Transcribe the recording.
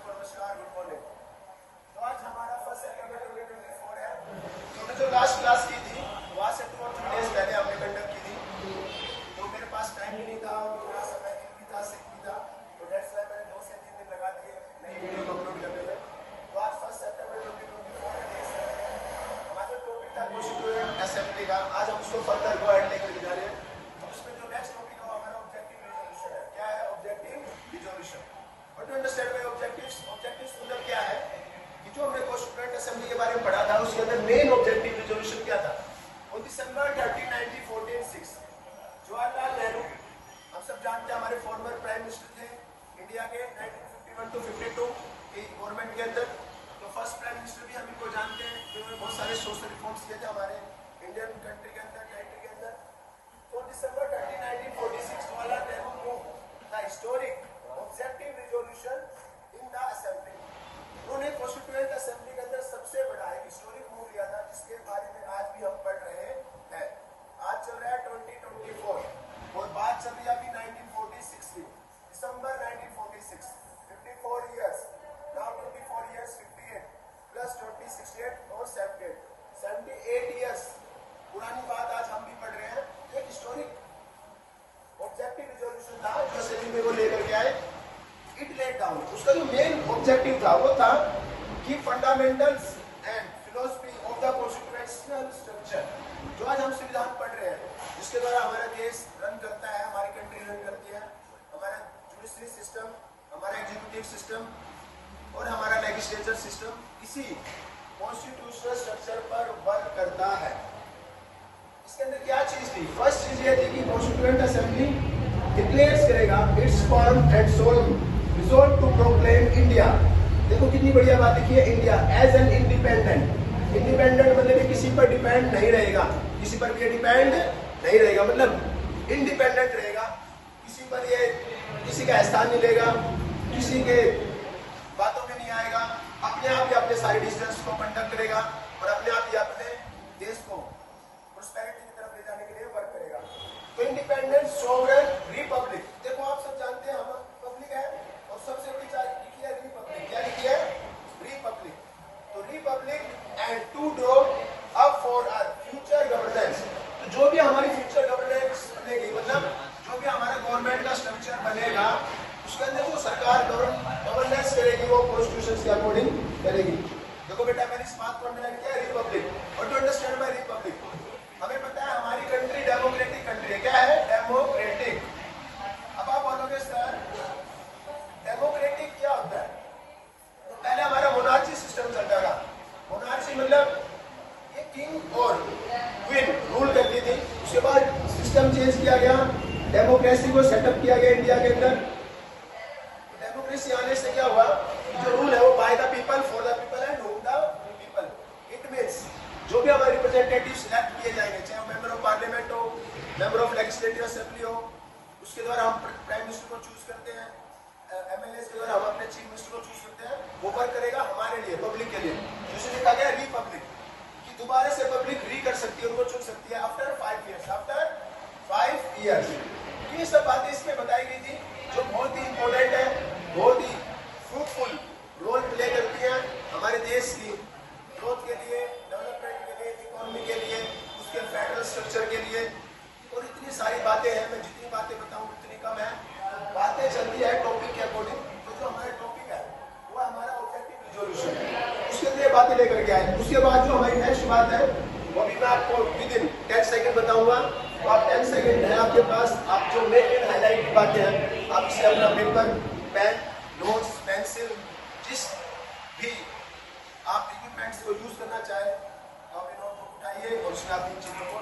नमस्कार, good morning. तो आज हमारा फर्स्ट सेप्टेम्बर 2024 है। तो हमने जो लास्ट क्लास की थी वहाँ से 2 और 3 डेज पहले हमने कंडक्ट की थी। तो मेरे पास टाइम भी नहीं था और थोड़ा समय भी था, सिक भी था, तो डेट्स वाई मैंने 2 से 3 दिन लगा दिए नई वीडियो को अपलोड करने में। तो आज फर्स्ट सेप्टेम्बर 2024 है। हमारा जो टॉपिक था कॉन्स्टिट्यूएंट असेंबली का, आज हम उसको फर्दर गो अहेड लेकर जा रहे हैं। तो उसमें जो नेक्स्ट टॉपिक है हमारा ऑब्जेक्टिव रिजोल्यूशन है। क्या है objective resolution? What to understand by objectives? Objectives मतलब क्या है कि जो हमने कॉन्स्टिट्यूएंट असेंबली के बारे में पढ़ा था उसके अंदर मेन ऑब्जेक्टिव रिजोल्यूशन क्या था? On December 30, 1946 जवाहरलाल नेहरू, हम सब जानते हैं, हमारे फॉर्मर प्राइम मिनिस्टर थे इंडिया के 1951 to 52 की गवर्नमेंट के अंदर। तो फर्स्ट प्राइम मिनिस्टर भी हम इनको जानते हैं, जिन्होंने बहुत सारे सोशल रिफॉर्म्स किए थे हमारे इंडियन कंट्री के अंदर, कंट्री के अंदर। तो December 30, 1946 जवाहरलाल नेहरू को the historic objective resolution in the assembly, उन्होंने कॉन्स्टिट्यूएंट असेंबली के अंदर सबसे बड़ा एक हिस्टोरिक मूव लिया था, जिसके बारे में आज भी हम पढ़ रहे हैं। आज चल रहा है 2024 और बात चल रही है अभी 1946 की, दिसंबर 1946, 54 इयर्स, नाउ 24 इयर्स, 58 प्लस 20, 68 और 78 इयर्स पुरानी बात आज हम भी पढ़ रहे हैं। एक हिस्टोरिक ऑब्जेक्टिव रिजोल्यूशन था जो असेंबली में वो लेकर के आए। इट लेड डाउन, उसका जो मेन ऑब्जेक्टिव था वो था कि fundamentals and philosophy of the constitutional structure, जो आज हम संविधान पढ़ रहे हैं, जिसके द्वारा हमारा देश रन करता है, हमारी कंट्री रन करती है, हमारा जुडिशरी सिस्टम, हमारा एग्जीक्यूटिव सिस्टम और हमारा लेजिस्लेचर सिस्टम इसी कॉन्स्टिट्यूशनल स्ट्रक्चर पर वर्क करता है। इसके अंदर क्या चीज थी? फर्स्ट चीज ये थी कि कॉन्स्टिट्यूएंट असेंबली डिक्लेयर्स करेगा its firm and solemn resolve to proclaim India. देखो कितनी बढ़िया बात लिखी है, India as an independent. Independent मतलब ये किसी पर डिपेंड नहीं रहेगा, किसी पर भी ये डिपेंड नहीं रहेगा, मतलब इंडिपेंडेंट रहेगा, किसी पर ये किसी का एहसान नहीं लेगा, किसी के बातों में नहीं आएगा, अपने आप ही अपने सारे डिसीजंस को कंडक्ट करेगा और अपने आप ही अपने देश को प्रोस्पेरिटी की तरफ ले जाने के लिए वर्क करेगा। तो इंडिपेंडेंट सॉवरेन रिपब्लिक, देखो आप सब जानते हैं हम पब्लिक है और सबसे बड़ी चार्ज लिखी है रिपब्लिक। क्या लिखी है? रिपब्लिक। तो republic and to draw up for our future governance. तो जो भी हमारी फ्यूचर गवर्नेंस बनेगी, मतलब जो भी हमारा गवर्नमेंट का स्ट्रक्चर बनेगा, उसके अंदर जो सरकार गवर्नेंस करेगी वो कॉन्स्टिट्यूशन के अकॉर्डिंग करेगी। देखो बेटा मैंने इस बात को अंडरलाइन किया, रिपब्लिक। और टू अंडरस्टैंड बाय रिपब्लिक, हमें पता है हमारी कंट्री डेमोक्रेटिक कंट्री है। क्या है? डेमोक्रेटिक। अब आप बोलोगे सर डेमोक्रेटिक क्या होता है? तो पहले हमारा मोनार्ची सिस्टम चलता था। मोनार्ची मतलब ये किंग और क्वीन रूल करती थी। उसके बाद सिस्टम चेंज किया गया, डेमोक्रेसी को सेटअप किया गया इंडिया के अंदर। डेमोक्रेसी आने से क्या हुआ? जो रूल है वो by the people for the people and home the people. It means जो भी हमारे रिप्रेजेंटेटिव सिलेक्ट किए जाएंगे, चाहे मेंबर ऑफ पार्लियामेंट हो, मेंबर ऑफ लेजिस्लेटिव असेंबली हो, उसके द्वारा हम प्राइम मिनिस्टर को चूज करते हैं, एमएलए के द्वारा हम अपने चीफ मिनिस्टर को चूज करते हैं, वो वर्क करेगा हमारे लिए, पब्लिक के लिए। जिसे लिखा गया रिपब्लिक, कि दोबारा से पब्लिक री कर सकती है, उनको चुन सकती है आफ्टर 5 इयर्स, आफ्टर 5 इयर्स। ये सब बातें इसमें बताई गई थी जो बहुत ही इंपॉर्टेंट है, बहुत ही फ्रूटफुल रोल प्ले करती है हमारे देश की ग्रोथ के लिए, डेवलपमेंट के लिए, इकोनॉमी के लिए, उसके फेडरल स्ट्रक्चर के लिए। और इतनी सारी बातें हैं, मैं जितनी बातें बताऊं उतनी कम है। बातें चलती है टॉपिक के अकॉर्डिंग। तो जो हमारा टॉपिक है वो हमारा ऑब्जेक्टिव रिजोल्यूशन, उसके लिए बातें लेकर के आए। उसके बाद जो हमारी नेक्स्ट बात है वो भी मैं आपको विद इन 10 सेकेंड बताऊंगा। तो आप 10 सेकेंड है आपके पास, आप जो मेन मेन हाईलाइट बातें हैं आप इसे अपना पेपर, पेन, नोट्स, पेंसिल, जिस भी आप इक्विपमेंट्स को यूज करना चाहे आप इन नोट को उठाइए और उसमें आप इन चीजों को